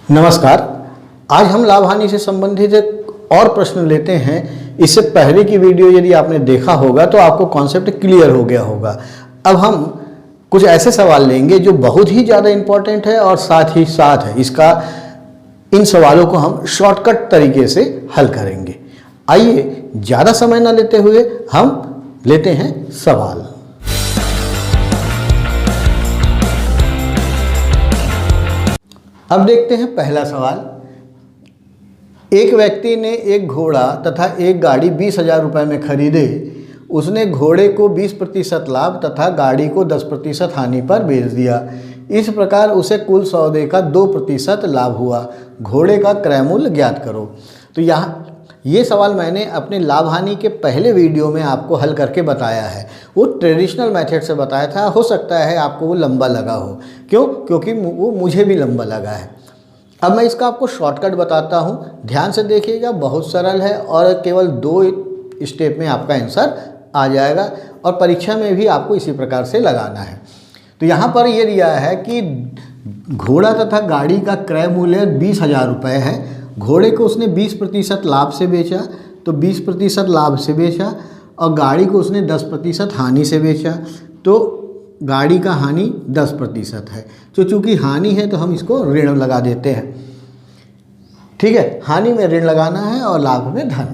नमस्कार। आज हम लाभ हानि से संबंधित एक और प्रश्न लेते हैं। इससे पहले की वीडियो यदि आपने देखा होगा तो आपको कॉन्सेप्ट क्लियर हो गया होगा। अब हम कुछ ऐसे सवाल लेंगे जो बहुत ही ज़्यादा इम्पोर्टेंट है और साथ ही साथ है इन सवालों को हम शॉर्टकट तरीके से हल करेंगे। आइए ज़्यादा समय न लेते हुए हम लेते हैं सवाल। अब देखते हैं पहला सवाल। एक व्यक्ति ने एक घोड़ा तथा एक गाड़ी 20,000 रुपये में खरीदे। उसने घोड़े को 20% लाभ तथा गाड़ी को 10% हानि पर बेच दिया। इस प्रकार उसे कुल सौदे का 2% लाभ हुआ। घोड़े का क्रय मूल्य ज्ञात करो। तो ये सवाल मैंने अपने लाभ हानि के पहले वीडियो में आपको हल करके बताया है। वो ट्रेडिशनल मेथड से बताया था। हो सकता है आपको वो लंबा लगा हो। क्यों? क्योंकि वो मुझे भी लंबा लगा है। अब मैं इसका आपको शॉर्टकट बताता हूँ, ध्यान से देखिएगा। बहुत सरल है और केवल 2 स्टेप में आपका आंसर आ जाएगा और परीक्षा में भी आपको इसी प्रकार से लगाना है। तो यहाँ पर ये दिया है कि घोड़ा तथा गाड़ी का क्रय मूल्य 20,000 रुपये है। घोड़े को उसने 20% लाभ से बेचा, तो 20% लाभ से बेचा, और गाड़ी को उसने 10% हानि से बेचा, तो गाड़ी का हानि 10% है। तो चूँकि हानि है तो हम इसको ऋण लगा देते हैं। ठीक है, हानि में ऋण लगाना है और लाभ में धन,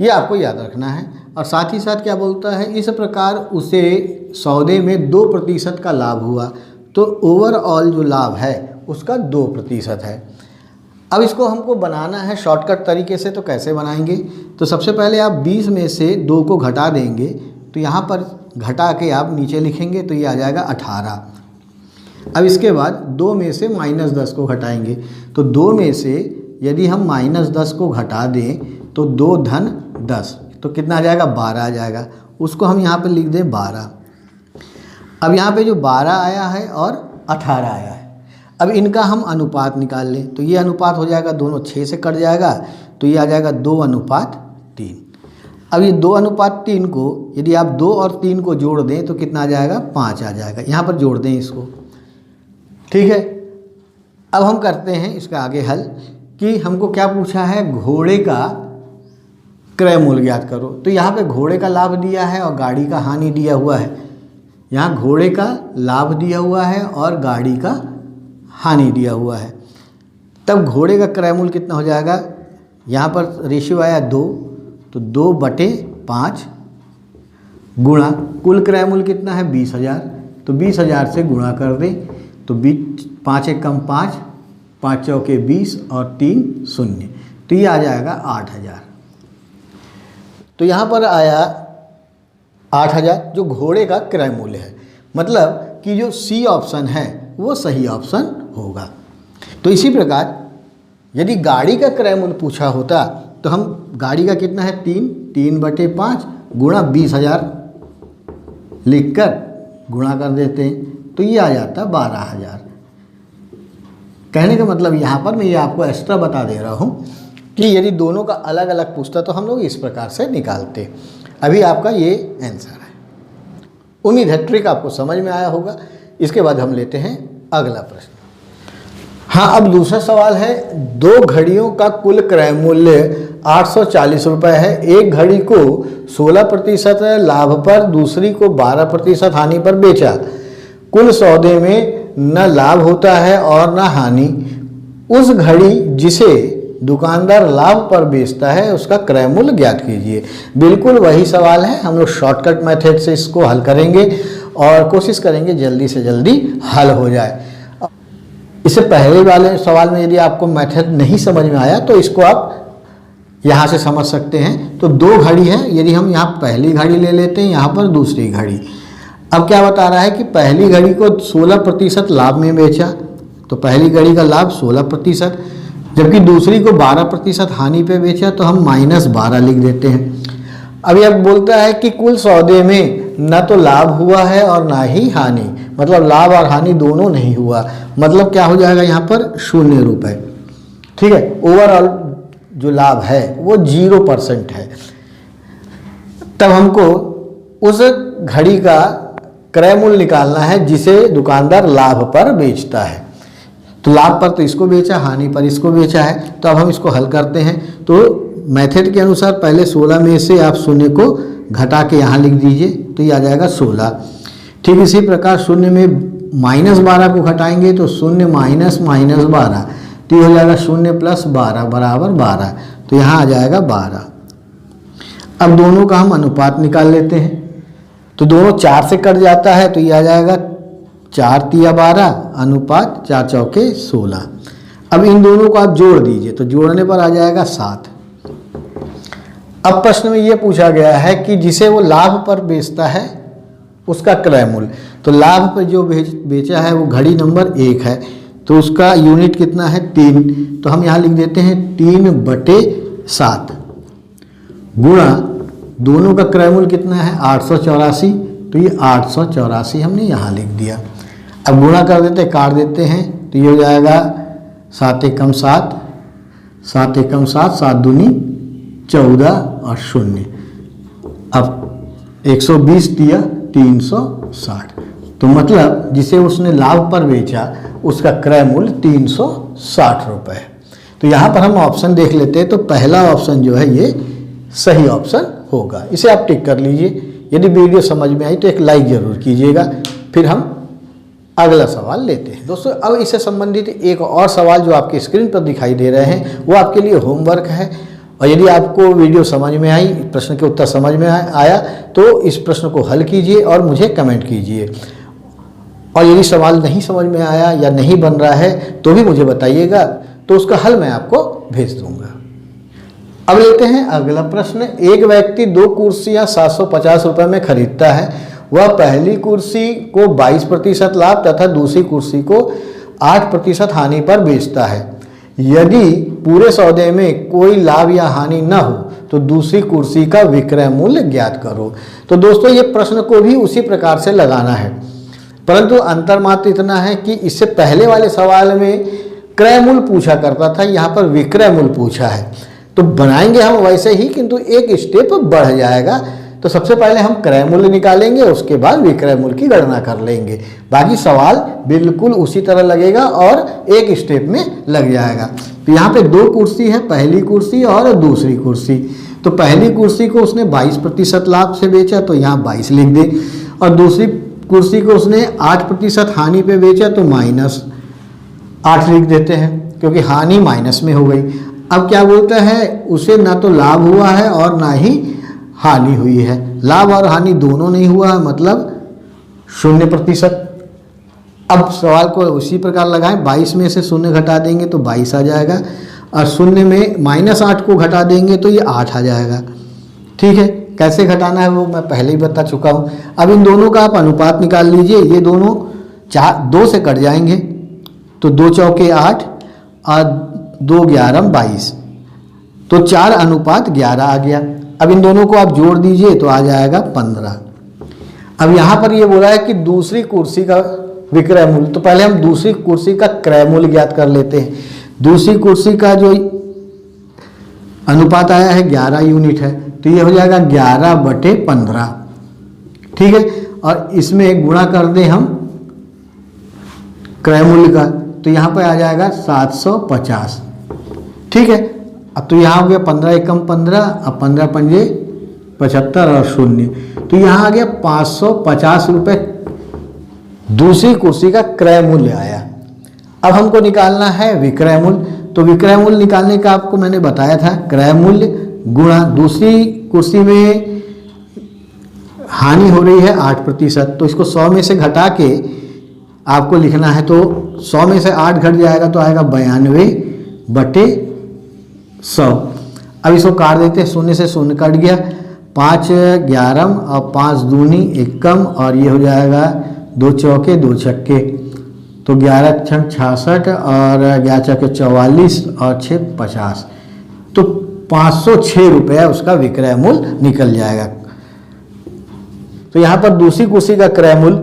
ये आपको याद रखना है। और साथ ही साथ क्या बोलता है, इस प्रकार उसे सौदे में 2% का लाभ हुआ। तो ओवरऑल जो लाभ है उसका 2% है। अब इसको हमको बनाना है शॉर्टकट तरीके से। तो कैसे बनाएंगे? तो सबसे पहले आप 20 में से 2 को घटा देंगे। तो यहाँ पर घटा के आप नीचे लिखेंगे तो ये आ जाएगा 18। अब इसके बाद 2 में से -10 को घटाएंगे। तो 2 में से यदि हम -10 को घटा दें तो 2 धन 10, तो कितना आ जाएगा? 12 आ जाएगा। उसको हम यहाँ पे लिख दें 12। अब यहाँ पे जो 12 आया है और 18 आया है, अब इनका हम अनुपात निकाल लें। तो ये अनुपात हो जाएगा, दोनों 6 से कट जाएगा, तो ये आ जाएगा 2:3। अब ये 2:3 को यदि आप 2 और 3 को जोड़ दें तो कितना आ जाएगा? 5 आ जाएगा। यहाँ पर जोड़ दें इसको। ठीक है, अब हम करते हैं इसका आगे हल कि हमको क्या पूछा है, घोड़े का क्रय मूल्य ज्ञात करो। तो यहाँ पे घोड़े का लाभ दिया है और गाड़ी का हानि दिया हुआ है। यहाँ घोड़े का लाभ दिया हुआ है और गाड़ी का हानि दिया हुआ है। तब घोड़े का क्रय मूल्य कितना हो जाएगा? यहाँ पर रेशियो आया 2, तो 2/5 गुणा कुल क्रय मूल्य कितना है? 20,000। तो 20,000 से गुणा कर दें तो 5 एकम 5, 5 चौके 20 और 3 शून्य, तो ये आ जाएगा 8,000। तो यहाँ पर आया 8,000 जो घोड़े का क्रय मूल्य है। मतलब कि जो सी ऑप्शन है वो सही ऑप्शन होगा। तो इसी प्रकार यदि गाड़ी का क्रय मूल्य पूछा होता तो हम गाड़ी का कितना है? 3/5 गुणा 20,000 लिखकर गुणा कर देते हैं तो ये आ जाता 12,000। कहने का मतलब यहाँ पर मैं ये आपको एक्स्ट्रा बता दे रहा हूँ कि यदि दोनों का अलग अलग पूछता तो हम लोग इस प्रकार से निकालते। अभी आपका ये आंसर है। उम्मीद है ट्रिक आपको समझ में आया होगा। इसके बाद हम लेते हैं अगला प्रश्न। हाँ, अब दूसरा सवाल है, 2 घड़ियों का कुल क्रय मूल्य 840 रुपये है। एक घड़ी को 16% लाभ पर, दूसरी को 12% हानि पर बेचा। कुल सौदे में न लाभ होता है और न हानि। उस घड़ी जिसे दुकानदार लाभ पर बेचता है उसका क्रय मूल्य ज्ञात कीजिए। बिल्कुल वही सवाल है। हम लोग शॉर्टकट मेथड से इसको हल करेंगे और कोशिश करेंगे जल्दी से जल्दी हल हो जाए। इससे पहले वाले सवाल में यदि आपको मेथड नहीं समझ में आया तो इसको आप यहाँ से समझ सकते हैं। तो 2 घड़ी है, यदि हम यहाँ पहली घड़ी ले लेते हैं, यहाँ पर दूसरी घड़ी। अब क्या बता रहा है कि पहली घड़ी को 16% लाभ में बेचा, तो पहली घड़ी का लाभ 16%, जबकि दूसरी को 12% हानि पे बेचा, तो हम -12 लिख देते हैं। अब यह बोलता है कि कुल सौदे में न तो लाभ हुआ है और ना ही हानि, मतलब लाभ और हानि दोनों नहीं हुआ। मतलब क्या हो जाएगा यहाँ पर? 0 रुपये। ठीक है, ओवरऑल जो लाभ है वो 0% है। तब हमको उस घड़ी का क्रय मूल्य निकालना है जिसे दुकानदार लाभ पर बेचता है। तो लाभ पर तो इसको बेचा, हानि पर इसको बेचा है। तो अब हम इसको हल करते हैं। तो मेथड के अनुसार पहले 16 में से आप शून्य को घटा के यहाँ लिख दीजिए, तो ये आ जाएगा 16। ठीक इसी प्रकार शून्य में -12 को घटाएंगे तो शून्य माइनस -12, तो ये हो जाएगा शून्य प्लस 12 बराबर 12, तो यहाँ आ जाएगा 12। अब दोनों का हम अनुपात निकाल लेते हैं। तो दोनों 4 से कट जाता है, तो ये आ जाएगा 4 तिया 12 अनुपात 4 चौके 16। अब इन दोनों को आप जोड़ दीजिए, तो जोड़ने पर आ जाएगा 7। अब प्रश्न में ये पूछा गया है कि जिसे वो लाभ पर बेचता है उसका क्रय मूल्य। तो लाभ पर जो बेचा है वो घड़ी नंबर 1 है, तो उसका यूनिट कितना है 3। तो हम यहाँ लिख देते हैं 3/7 गुणा दोनों का क्रय मूल्य कितना है 884, तो ये 884 हमने यहाँ लिख दिया। अब गुणा कर देते हैं, काट देते हैं, तो ये हो जाएगा 7 एकम 7, 7 एकम 7, 7 दूनी 14 और 0। अब 120 दिया 360, तो मतलब जिसे उसने लाभ पर बेचा उसका क्रय मूल्य 360 रुपये। तो यहाँ पर हम ऑप्शन देख लेते हैं। तो पहला ऑप्शन जो है ये सही ऑप्शन होगा, इसे आप टिक कर लीजिए। यदि वीडियो समझ में आई तो एक लाइक ज़रूर कीजिएगा। फिर हम अगला सवाल लेते हैं। दोस्तों अब इससे संबंधित एक और सवाल जो आपके स्क्रीन पर दिखाई दे रहे हैं वो आपके लिए होमवर्क है। और यदि आपको वीडियो समझ में आई, प्रश्न के उत्तर समझ में आया तो इस प्रश्न को हल कीजिए और मुझे कमेंट कीजिए। और यदि सवाल नहीं समझ में आया या नहीं बन रहा है तो भी मुझे बताइएगा, तो उसका हल मैं आपको भेज दूंगा। अब लेते हैं अगला प्रश्न। एक व्यक्ति 2 कुर्सियां 750 रुपये में खरीदता है। वह पहली कुर्सी को 22% लाभ तथा दूसरी कुर्सी को 8% हानि पर बेचता है। यदि पूरे सौदे में कोई लाभ या हानि न हो तो दूसरी कुर्सी का विक्रय मूल्य ज्ञात करो। तो दोस्तों ये प्रश्न को भी उसी प्रकार से लगाना है, परंतु अंतर मात्र इतना है कि इससे पहले वाले सवाल में क्रय मूल्य पूछा करता था, यहाँ पर विक्रय मूल्य पूछा है। तो बनाएंगे हम वैसे ही, किंतु एक स्टेप बढ़ जाएगा। तो सबसे पहले हम क्रय मूल्य निकालेंगे, उसके बाद विक्रय मूल्य की गणना कर लेंगे। बाकी सवाल बिल्कुल उसी तरह लगेगा और एक स्टेप में लग जाएगा। तो यहाँ पे 2 कुर्सी है, पहली कुर्सी और दूसरी कुर्सी। तो पहली कुर्सी को उसने 22% लाभ से बेचा, तो यहाँ 22 लिख दे। और दूसरी कुर्सी को उसने 8% हानि पे बेचा, तो -8 लिख देते हैं, क्योंकि हानि माइनस में हो गई। अब क्या बोलता है, उसे ना तो लाभ हुआ है और ना ही हानि हुई है। लाभ और हानि दोनों नहीं हुआ है, मतलब 0%। अब सवाल को उसी प्रकार लगाएं, 22 में से 0 घटा देंगे तो 22 आ जाएगा, और 0 में -8 को घटा देंगे तो ये 8 आ जाएगा। ठीक है, कैसे घटाना है वो मैं पहले ही बता चुका हूँ। अब इन दोनों का आप अनुपात निकाल लीजिए। ये दोनों 2 से कट जाएंगे, तो 2 चौके 8 और 2 11 22, तो 4 अनुपात 11 आ गया। अब इन दोनों को आप जोड़ दीजिए तो आ जाएगा 15। अब यहाँ पर ये बोला है कि दूसरी कुर्सी का विक्रय मूल्य, तो पहले हम दूसरी कुर्सी का क्रय मूल्य ज्ञात कर लेते हैं। दूसरी कुर्सी का जो अनुपात आया है 11 यूनिट है, तो ये हो जाएगा 11/15। ठीक है, और इसमें गुणा कर दें हम क्रय मूल्य का, तो यहाँ पर आ जाएगा 750। ठीक है, अब तो यहाँ हो गया 15 एकम 15, अब 15 पंजे 75 और 0, तो यहाँ आ गया 550 रुपये दूसरी कुर्सी का क्रय मूल्य आया। अब हमको निकालना है विक्रय मूल्य। तो विक्रय मूल्य निकालने का आपको मैंने बताया था, क्रय मूल्य गुणा दूसरी कुर्सी में हानि हो रही है 8%, तो इसको 100 में से घटा के आपको लिखना है। तो 100 में से 8 घट जाएगा तो आएगा 92/100। अब इसको काट देते हैं, 0 से 0 कट गया, 5 11 और 5 दूनी एकम, और ये हो जाएगा 2 चौके 2 छक्के, तो 11 छक 66 और 11 चौके 44 और 6 50, तो 506 रुपये उसका विक्रय मूल्य निकल जाएगा। तो यहाँ पर दूसरी कुर्सी का क्रय मूल्य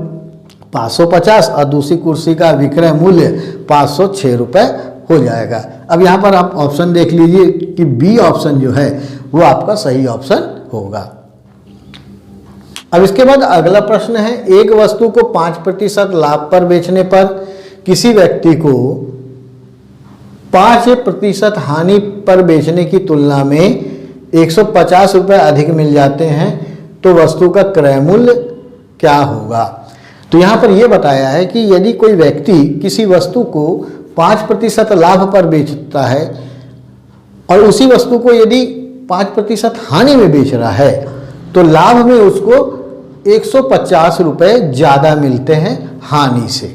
550 और दूसरी कुर्सी का विक्रय मूल्य 506 रुपये हो जाएगा। अब यहाँ पर आप ऑप्शन देख लीजिए कि बी ऑप्शन जो है वो आपका सही ऑप्शन होगा। अब इसके बाद अगला प्रश्न है, एक वस्तु को 5% लाभ पर बेचने पर किसी व्यक्ति को 5% हानि पर बेचने की तुलना में 150 रुपये अधिक मिल जाते हैं तो वस्तु का क्रय मूल्य क्या होगा। तो यहाँ पर यह बताया है कि यदि कोई व्यक्ति किसी वस्तु को 5% लाभ पर बेचता है और उसी वस्तु को यदि 5% हानि में बेच रहा है तो लाभ में उसको 150 रुपये ज़्यादा मिलते हैं हानि से,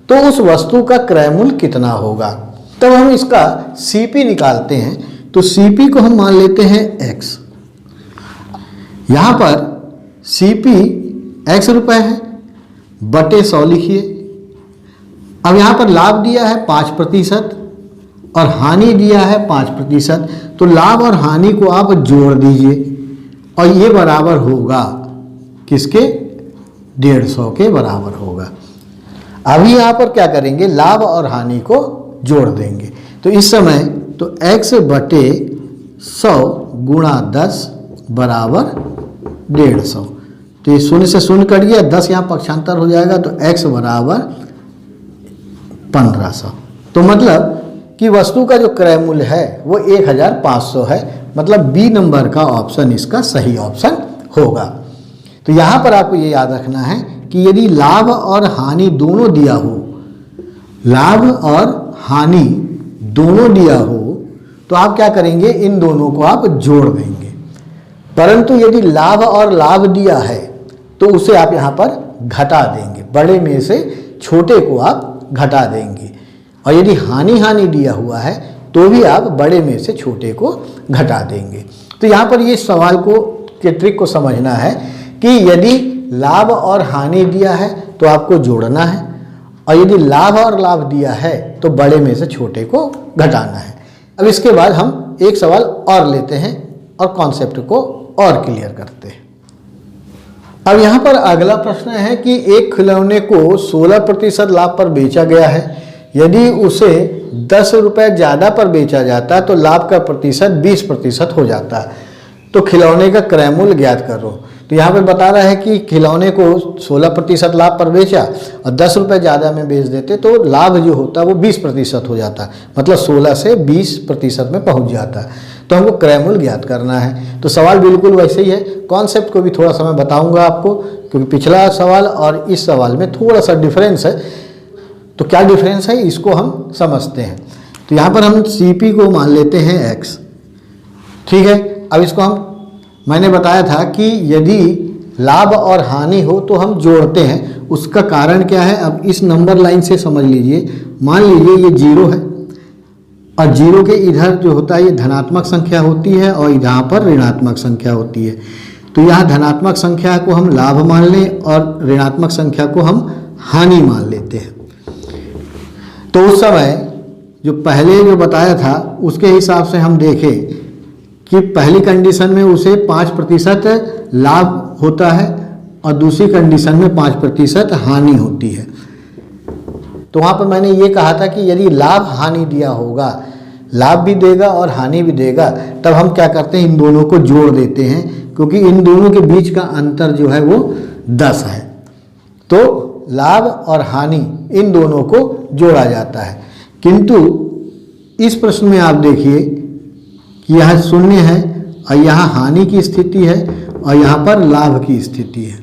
तो उस वस्तु का क्रय मूल्य कितना होगा। तब हम इसका सीपी निकालते हैं। तो सीपी को हम मान लेते हैं x। यहाँ पर सीपी x रुपये है बटे 100 लिखिए। अब यहाँ पर लाभ दिया है 5% और हानि दिया है 5%, तो लाभ और हानि को आप जोड़ दीजिए और ये बराबर होगा किसके, 150 के बराबर होगा। अभी यहाँ पर क्या करेंगे, लाभ और हानि को जोड़ देंगे। तो इस समय तो x बटे 100 गुणा 10 बराबर 150। तो ये शून्य से शून्य कट गया, 10 यहाँ पक्षांतर हो जाएगा तो x बराबर 1500। तो मतलब कि वस्तु का जो क्रय मूल्य है वो 1500 है। मतलब बी नंबर का ऑप्शन इसका सही ऑप्शन होगा। तो यहाँ पर आपको ये याद रखना है कि यदि लाभ और हानि दोनों दिया हो, लाभ और हानि दोनों दिया हो तो आप क्या करेंगे, इन दोनों को आप जोड़ देंगे। परंतु यदि लाभ और लाभ दिया है तो उसे आप यहाँ पर घटा देंगे, बड़े में से छोटे को आप घटा देंगे। और यदि हानि हानि दिया हुआ है तो भी आप बड़े में से छोटे को घटा देंगे। तो यहाँ पर ये सवाल को के ट्रिक को समझना है कि यदि लाभ और हानि दिया है तो आपको जोड़ना है और यदि लाभ और लाभ दिया है तो बड़े में से छोटे को घटाना है। अब इसके बाद हम एक सवाल और लेते हैं और कॉन्सेप्ट को और क्लियर करते हैं। अब यहाँ पर अगला प्रश्न है कि एक खिलौने को 16% लाभ पर बेचा गया है। यदि उसे 10 रुपये ज़्यादा पर बेचा जाता है तो लाभ का प्रतिशत 20% हो जाता है। तो खिलौने का क्रय मूल्य ज्ञात करो। तो यहाँ पर बता रहा है कि खिलौने को 16% लाभ पर बेचा और 10 रुपये ज़्यादा में बेच देते तो लाभ जो होता है वो 20% हो जाता है, मतलब 16 से 20% में पहुँच जाता है। तो हमको क्रय मूल्य ज्ञात करना है। तो सवाल बिल्कुल वैसे ही है, कॉन्सेप्ट को भी थोड़ा सा मैं बताऊँगा आपको, क्योंकि पिछला सवाल और इस सवाल में थोड़ा सा डिफरेंस है। तो क्या डिफरेंस है इसको हम समझते हैं। तो यहाँ पर हम CP को मान लेते हैं x, ठीक है। अब इसको मैंने बताया था कि यदि लाभ और हानि हो तो हम जोड़ते हैं। उसका कारण क्या है, अब इस नंबर लाइन से समझ लीजिए। मान लीजिए ये 0 है और 0 के इधर जो होता है ये धनात्मक संख्या होती है और यहाँ पर ऋणात्मक संख्या होती है। तो यहाँ धनात्मक संख्या को हम लाभ मान लें और ऋणात्मक संख्या को हम हानि मान लेते हैं। तो उस समय जो पहले जो बताया था उसके हिसाब से हम देखें कि पहली कंडीशन में उसे 5% लाभ होता है और दूसरी कंडीशन में 5% हानि होती है। तो वहाँ पर मैंने ये कहा था कि यदि लाभ हानि दिया होगा, लाभ भी देगा और हानि भी देगा, तब हम क्या करते हैं, इन दोनों को जोड़ देते हैं, क्योंकि इन दोनों के बीच का अंतर जो है वो 10 है। तो लाभ और हानि इन दोनों को जोड़ा जाता है। किंतु इस प्रश्न में आप देखिए कि यहाँ 0 है और यहाँ हानि की स्थिति है और यहाँ पर लाभ की स्थिति है।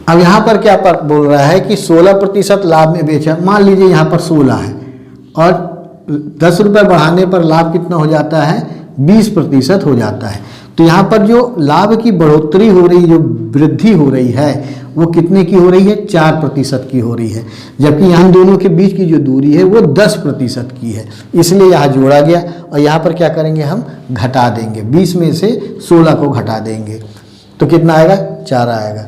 अब यहाँ पर क्या बोल रहा है कि 16% लाभ में बेचा। मान लीजिए यहाँ पर 16 है और 10 रुपये बढ़ाने पर लाभ कितना हो जाता है, 20% हो जाता है। तो यहाँ पर जो लाभ की बढ़ोतरी हो रही, जो वृद्धि हो रही है, वो कितने की हो रही है, 4% की हो रही है। जबकि यहाँ दोनों के बीच की जो दूरी है वो 10% की है, इसलिए यहाँ जोड़ा गया। और यहाँ पर क्या करेंगे, हम घटा देंगे, 20 में से 16 को घटा देंगे तो कितना आएगा, 4 आएगा।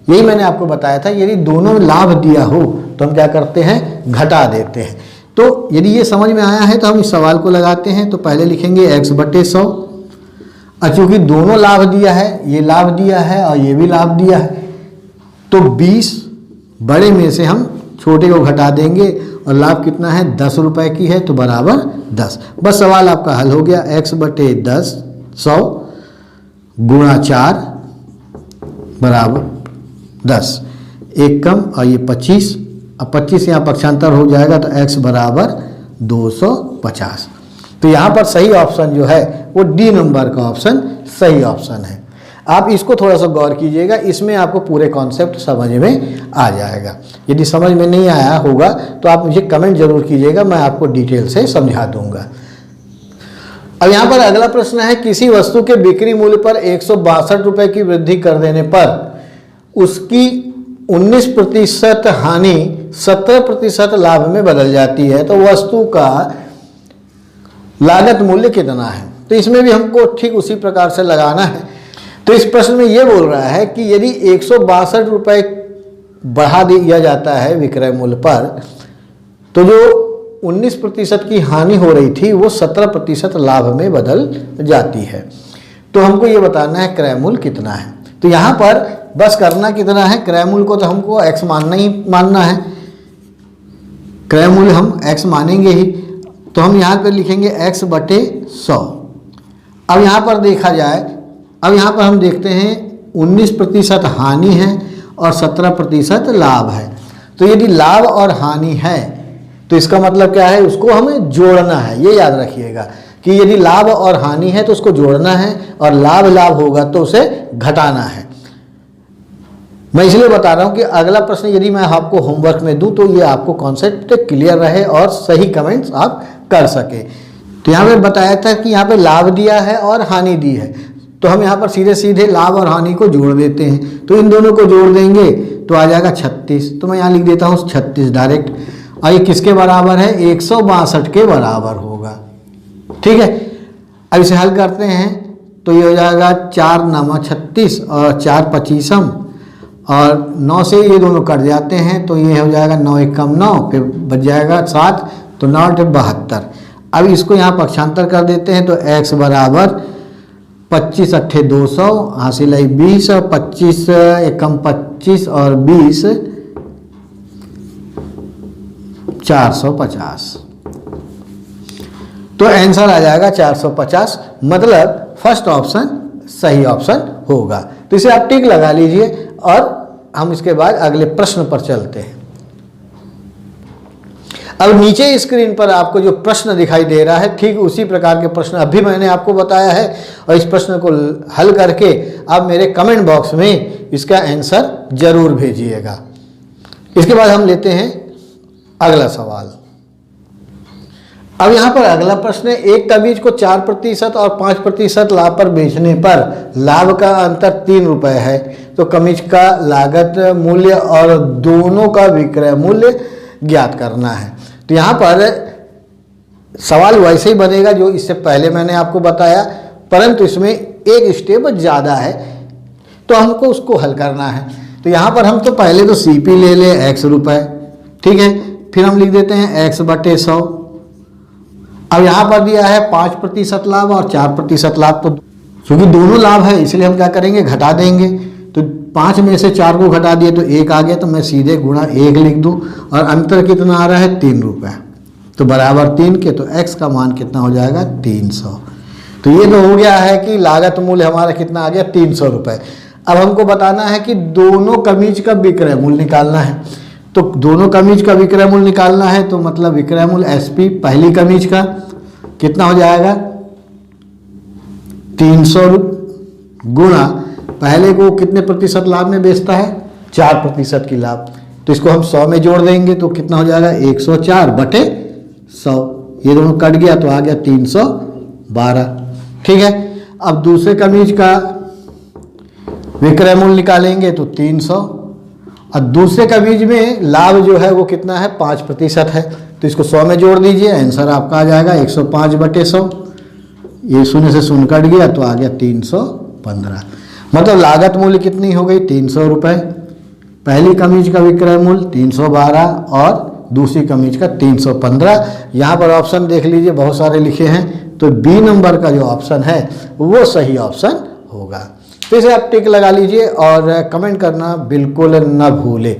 यही मैंने आपको बताया था, यदि दोनों लाभ दिया हो तो हम क्या करते हैं, घटा देते हैं। तो यदि ये समझ में आया है तो हम इस सवाल को लगाते हैं। तो पहले लिखेंगे x बटे 100, और चूँकि दोनों लाभ दिया है, ये लाभ दिया है और ये भी लाभ दिया है, तो 20 बड़े में से हम छोटे को घटा देंगे और लाभ कितना है, 10 रुपये की है, तो बराबर 10। बस सवाल आपका हल हो गया। x बटे 10 100 गुणा 4 बराबर 10, एक कम और ये 25 अब 25 यहाँ पक्षांतर हो जाएगा तो x बराबर 250। तो यहाँ पर सही ऑप्शन जो है वो डी नंबर का ऑप्शन सही ऑप्शन है। आप इसको थोड़ा सा गौर कीजिएगा, इसमें आपको पूरे कॉन्सेप्ट समझ में आ जाएगा। यदि समझ में नहीं आया होगा तो आप मुझे कमेंट जरूर कीजिएगा, मैं आपको डिटेल से समझा दूंगा। अब यहाँ पर अगला प्रश्न है, किसी वस्तु के बिक्री मूल्य पर 162 रुपये की वृद्धि कर देने पर उसकी 19% हानि 17% लाभ में बदल जाती है, तो वस्तु का लागत मूल्य कितना है। तो इसमें भी हमको ठीक उसी प्रकार से लगाना है। तो इस प्रश्न में ये बोल रहा है कि यदि 162 रुपये बढ़ा दिया जाता है विक्रय मूल्य पर, तो जो 19% की हानि हो रही थी वो 17% लाभ में बदल जाती है। तो हमको ये बताना है क्रय मूल्य कितना है। तो यहाँ पर बस करना कितना है, क्रय मूल्य को तो हमको x मानना ही मानना है, क्रय मूल्य हम x मानेंगे ही। तो हम यहाँ पर लिखेंगे x बटे 100। अब यहाँ पर देखा जाए, अब यहाँ पर हम देखते हैं 19% हानि है और 17% लाभ है। तो यदि लाभ और हानि है तो इसका मतलब क्या है, उसको हमें जोड़ना है। ये याद रखिएगा कि यदि लाभ और हानि है तो उसको जोड़ना है, और लाभ लाभ होगा तो उसे घटाना है। मैं इसलिए बता रहा हूँ कि अगला प्रश्न यदि मैं आपको होमवर्क में दूं तो ये आपको कॉन्सेप्ट क्लियर रहे और सही कमेंट्स आप कर सके। तो यहाँ पे बताया था कि यहाँ पे लाभ दिया है और हानि दी है, तो हम यहाँ पर सीधे सीधे लाभ और हानि को जोड़ देते हैं। तो इन दोनों को जोड़ देंगे तो आ जाएगा 36। तो मैं यहाँ लिख देता हूँ 36 डायरेक्ट। और ये किसके बराबर है, 162 के बराबर होगा। ठीक है, अब इसे हल करते हैं तो ये हो जाएगा 4 9 36 और 4 25 और 9 से ये दोनों कट जाते हैं, तो ये हो जाएगा 9 1 कम 9, फिर बच जाएगा 7, तो 9 8 72। अब इसको यहाँ पक्षांतर कर देते हैं तो x बराबर 25 8 200 हासिल है 20, 25 1 कम 25 और 20 450। तो आंसर आ जाएगा 450, मतलब फर्स्ट ऑप्शन सही ऑप्शन होगा। तो इसे आप टिक लगा लीजिए और हम इसके बाद अगले प्रश्न पर चलते हैं। अब नीचे स्क्रीन पर आपको जो प्रश्न दिखाई दे रहा है ठीक उसी प्रकार के प्रश्न अभी मैंने आपको बताया है, और इस प्रश्न को हल करके आप मेरे कमेंट बॉक्स में इसका आंसर जरूर भेजिएगा। इसके बाद हम लेते हैं अगला सवाल। अब यहाँ पर अगला प्रश्न है, एक कमीज को 4% और 5% लाभ पर बेचने पर लाभ का अंतर 3 रुपये है, तो कमीज का लागत मूल्य और दोनों का विक्रय मूल्य ज्ञात करना है। तो यहाँ पर सवाल वैसे ही बनेगा जो इससे पहले मैंने आपको बताया, परंतु इसमें एक स्टेप ज़्यादा है, तो हमको उसको हल करना है। तो यहाँ पर हम तो पहले तो CP ले ले x रुपये, ठीक है, फिर हम लिख देते हैं x बटे 100। अब यहाँ पर दिया है 5% लाभ और 4% लाभ, तो क्योंकि दोनों लाभ है इसलिए हम क्या करेंगे, घटा देंगे। तो 5 में से 4 को घटा दिए तो 1 आ गया, तो मैं सीधे गुणा 1 लिख दूँ, और अंतर कितना आ रहा है 3 रुपये, तो बराबर 3 के, तो x का मान कितना हो जाएगा 300। तो ये तो हो गया है कि लागत मूल्य हमारा कितना आ गया 300 रुपये। अब हमको बताना है कि दोनों कमीज का विक्रय मूल्य निकालना है। तो दोनों कमीज का विक्रय मूल्य निकालना है, तो मतलब विक्रय मूल्य SP पहली कमीज का कितना हो जाएगा 300 गुणा पहले को कितने प्रतिशत लाभ में बेचता है, 4% की लाभ, तो इसको हम 100 में जोड़ देंगे तो कितना हो जाएगा 104 बटे 100। ये दोनों कट गया तो आ गया 312। ठीक है, अब दूसरे कमीज का विक्रय मूल्य निकालेंगे तो 300, और दूसरे कमीज में लाभ जो है वो कितना है 5% है, तो इसको 100 में जोड़ दीजिए, आंसर आपका आ जाएगा 105 बटे 100। ये शून्य से शून्य कट गया तो आ गया 315, मतलब लागत मूल्य कितनी हो गई 300 रुपये। पहली कमीज का विक्रय मूल्य 312 और दूसरी कमीज का 315। यहाँ पर ऑप्शन देख लीजिए बहुत सारे लिखे हैं, तो बी नंबर का जो ऑप्शन है वो सही ऑप्शन होगा। तो इसे आप टिक लगा लीजिए और कमेंट करना बिल्कुल न भूलें।